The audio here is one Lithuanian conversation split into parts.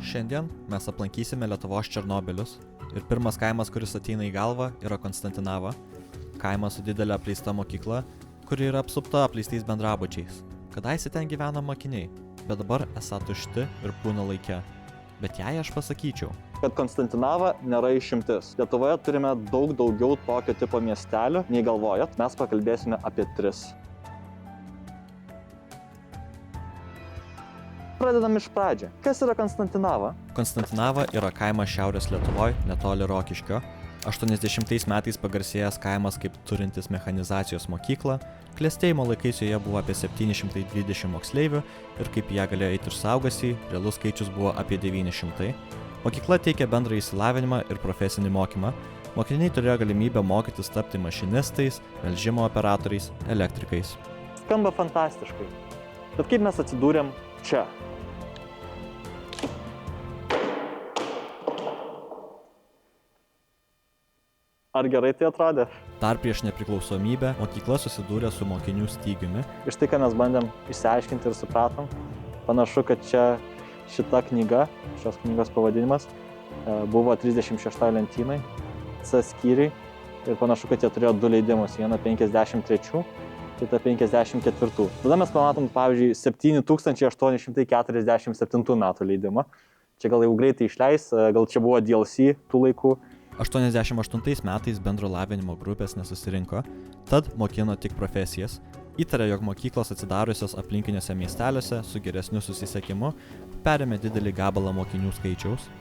Šiandien mes aplankysime Lietuvos Černobylius ir pirmas kaimas, kuris ateina į galvą, yra Konstantinava. Kaimas su didelė apleista mokykla, kuri yra apsupta apleistais bendrabučiais. Kadaise ten gyveno mokiniai, bet dabar esą tušti ir pūna laike. Bet jei aš pasakyčiau, kad Konstantinava nėra išimtis. Lietuvoje turime daug daugiau tokio tipo miestelių, nei galvojat. Mes pakalbėsime apie 3. Pradedam iš pradžių. Kas yra Konstantinava? Konstantinava yra kaimas šiaurės Lietuvoje, netoli Rokiškio. 80 metais pagarsėjęs kaimas kaip turintis mechanizacijos mokyklą. Klestėjimo laikais joje buvo apie 720 moksleivių ir kaip ją galėjo eiti ir suaugusiai, realus skaičius buvo apie 900. Mokykla teikia bendrą išsilavinimą ir profesinį mokymą. Mokiniai turėjo galimybę mokytis tapti mašinistais, melžimo operatoriais, elektrikais. Skamba fantastiškai. Bet kaip mes atsidūrėm čia? Ar gerai tai atrodė? Dar prieš nepriklausomybę mokykla susidūrė su mokinių stygiumi. Iš tai, ką mes bandėm išsiaiškinti ir supratom, panašu, kad čia šita knyga, šios knygos pavadinimas, buvo 36 lentynai, C skyriai ir panašu, kad jie turėjo 2 leidimus, vieną 53, kitą 54. Tada mes pamatom, pavyzdžiui, 7847 metų leidimą. Čia gal jau greitai išleis, gal čia buvo DLC tų laikų. 88 metais bendro lavinimo grupės nesusirinko, tad mokino tik profesijas. Įtarė, jog mokyklos atsidariusios aplinkiniuose miesteliuose su geresniu susisiekimu perėmė didelį gabalą mokinių skaičiaus.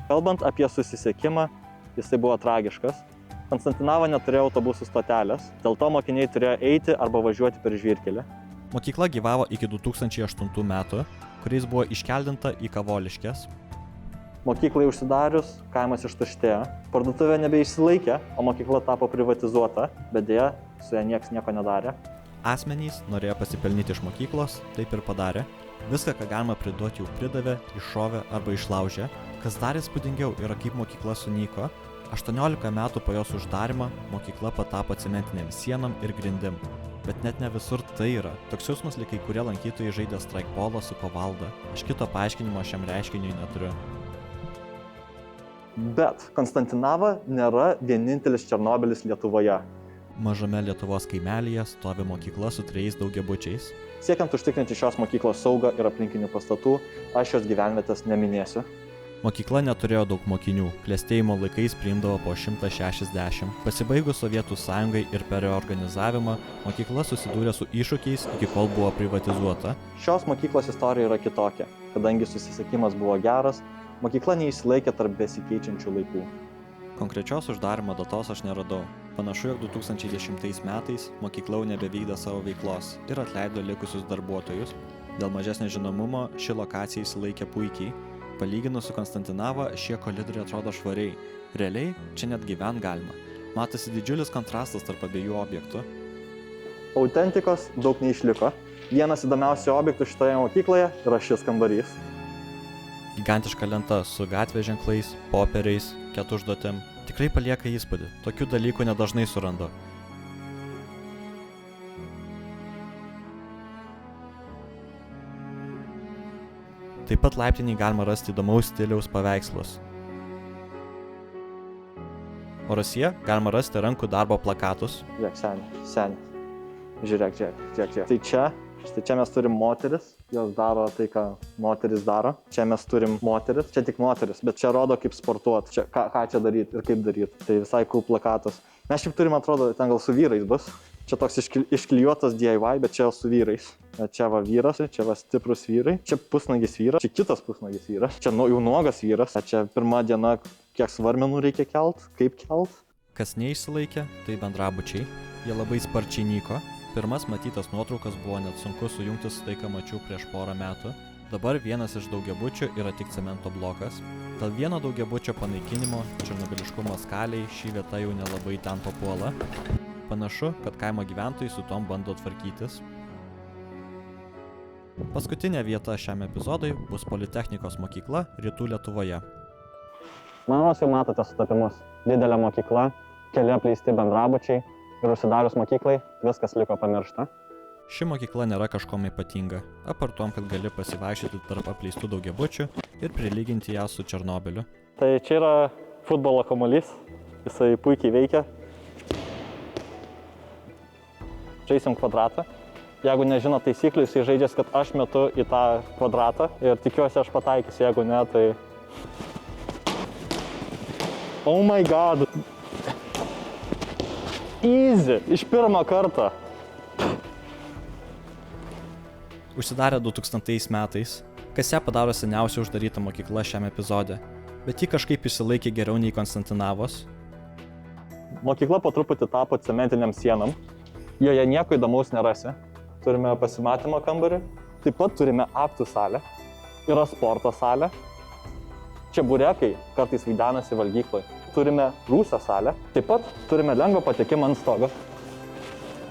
Kalbant apie susisiekimą, jisai buvo tragiškas. Konstantinava neturėjo autobusų stotelės, dėl to mokiniai turėjo eiti arba važiuoti per žvyrkelį. Mokykla gyvavo iki 2008 metų, kuriais buvo iškeldinta į Kavoliškes. Mokyklai užsidarius, kaimas ištuštėjo, parduotuvė nebeišsilaikė, o mokykla tapo privatizuota, bet dėja, su ja nieks nieko nedarė. Asmenys norėjo pasipelnyti iš mokyklos, taip ir padarė. Viską, ką galima priduoti, jau pridavė, iššovė arba išlaužė. Kas dar įspūdingiau yra, kaip mokykla sunyko. 18 metų po jos uždarimą mokykla patapo cementinėm sienom ir grindim. Bet net ne visur tai yra. Toks jausmas, lyg kai kurie lankytojai žaidė straikbolą su kovalda. Aš kito paaiškinimo šiam reiškiniui neturiu. Bet Konstantinava nėra vienintelis Černobylis Lietuvoje. Mažame Lietuvos kaimelyje stovi mokykla su 3 daugiabučiais. Siekiant užtikrinti šios mokyklos saugą ir aplinkinių pastatų, aš šios gyvenvietės neminėsiu. Mokykla neturėjo daug mokinių, klestėjimo laikais priimdavo po 160. Pasibaigus Sovietų sąjungai ir per reorganizavimą, mokykla susidūrė su iššūkiais, iki kol buvo privatizuota. Šios mokyklos istorija yra kitokia, kadangi susisiekimas buvo geras, mokykla neįsilaikė tarp besikeičiančių laikų. Konkrečios uždarimo datos aš neradau. Panašu, jog 2010 metais mokykla nebevykdė savo veiklos ir atleido likusius darbuotojus. Dėl mažesnio žinomumo ši lokacija įsilaikė puikiai. Palyginus su Konstantinava, šie koridoriai atrodo švariai. Realiai, čia net gyvent galima. Matosi didžiulis kontrastas tarp abiejų objektų. Autentikos daug neišliko. Vienas įdomiausių objektų šitoje mokykloje yra šis kambarys. Gigantiška lenta su gatvės ženklais, popieriais, ketužduotėm. Tikrai palieka įspūdį. Tokių dalykų nedažnai surandu. Taip pat laiptinėje galima rasti įdomaus stiliaus paveikslus. O Rusyje galima rasti rankų darbo plakatus. Žiūrėk, seni. Žiūrėk. Tai čia mes turim moteris, jos daro tai, ką moteris daro. Čia mes turim moteris, čia tik moteris, bet čia rodo kaip sportuot, čia, ką čia daryti ir kaip daryti. Tai visai cool plakatas. Mes šiaip turim, atrodo, ten gal su vyrais bus. Čia toks išklijuotas DIY, bet čia su vyrais. Čia va vyras, čia va stiprus vyrai. Čia pusnagis vyras, čia kitas pusnagis vyras. Čia jau nuogas vyras. Čia pirma diena, kiek svarmenų reikia kelt, kaip kelt. Kas neišsilaikė, tai bendrabučiai. Jie labai sparčiai nyko. Pirmas matytas nuotraukas buvo net sunku sujungti su tai, ką mačiau prieš porą metų. Dabar vienas iš daugiabučių yra tik cemento blokas. Dėl vieno daugiabučio panaikinimo černobyliškumo skaliai ši vieta jau nelabai ten papuola. Panašu, kad kaimo gyventojai su tom bando tvarkytis. Paskutinė vieta šiam epizodui bus Politechnikos mokykla Rytų Lietuvoje. Manos jau matote sutapimus. Didelė mokykla, keli apleisti bendrabučiai ir užsidarius mokyklai viskas liko pamiršta. Ši mokykla nėra kažkom ypatinga, apart tom, kad gali pasivaikščioti tarp apleistų daugiabučių ir prilyginti ją su Černobyliu. Tai čia yra futbolo kamuolys, jisai puikiai veikia. Žaisim kvadratą. Jeigu nežino taisyklių, jisai žaidžias, kad aš metu į tą kvadratą ir tikiuosi aš pataikysiu, jeigu ne, tai... Oh my god! Easy! Iš pirmo karto! Užsidarė 2000 metais, kas ją padaro seniausia uždaryta mokykla šiame epizode, bet ji kažkaip išsilaikė geriau nei Konstantinavos. Mokykla po truputį tapo cementiniam sienam. Joje nieko įdomaus nerasi. Turime pasimatymo kambarį, taip pat turime aktų salę, yra sporto salė. Čia burekai kartais vaidenasi valgykloj. Turime rūsio salę, taip pat turime lengvą patekimą ant stogo.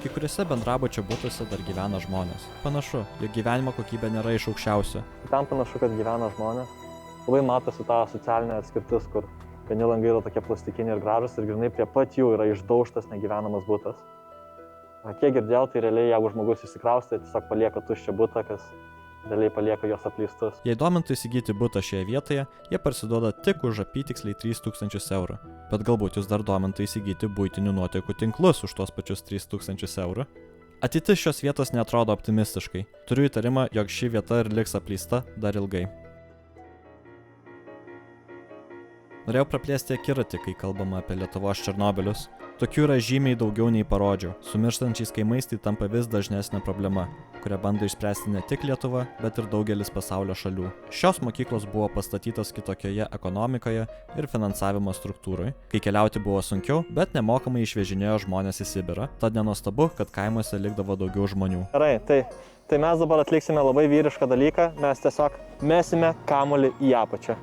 Kai kuriuose bendrabučio butuose dar gyvena žmonės. Panašu, jog gyvenimo kokybė nėra iš aukščiausių. Ten panašu, kad gyvena žmonės. Labai matosi ta socialinė atskirtis, kur vieni langai yra tokie plastikiniai ir gražūs ir grynai prie pat jų yra išdaužtas negyvenamas butas. Kiek girdėjau, tai realiai, jeigu žmogus išsikraustė, tiesiog palieka tuščią butą, kas realiai palieka jos apleistus. Jei domintų įsigyti butą šioje vietoje, jie parsiduoda tik už apytiksliai 3000 eurų. Bet galbūt jūs dar domintų įsigyti buitinių nuotekų tinklus už tuos pačius 3000 eurų. Ateitis šios vietos neatrodo optimistiškai. Turiu įtarimą, jog ši vieta ir liks apleista dar ilgai. Norėjau praplėsti akiratį, kai kalbama apie Lietuvos Černobylius. Tokių yra žymiai daugiau nei parodžiau. Su mirštančiais kaimais tai tampa vis dažnesnė problema, kurią bando išspręsti ne tik Lietuva, bet ir daugelis pasaulio šalių. Šios mokyklos buvo pastatytos kitokioje ekonomikoje ir finansavimo struktūroje, kai keliauti buvo sunkiau, bet nemokamai išvežinėjo žmonės į Sibirą, tad nenuostabu, kad kaimuose likdavo daugiau žmonių. Gerai, tai mes dabar atliksime labai vyrišką dalyką, mes tiesiog mesime kamuolį į apačią.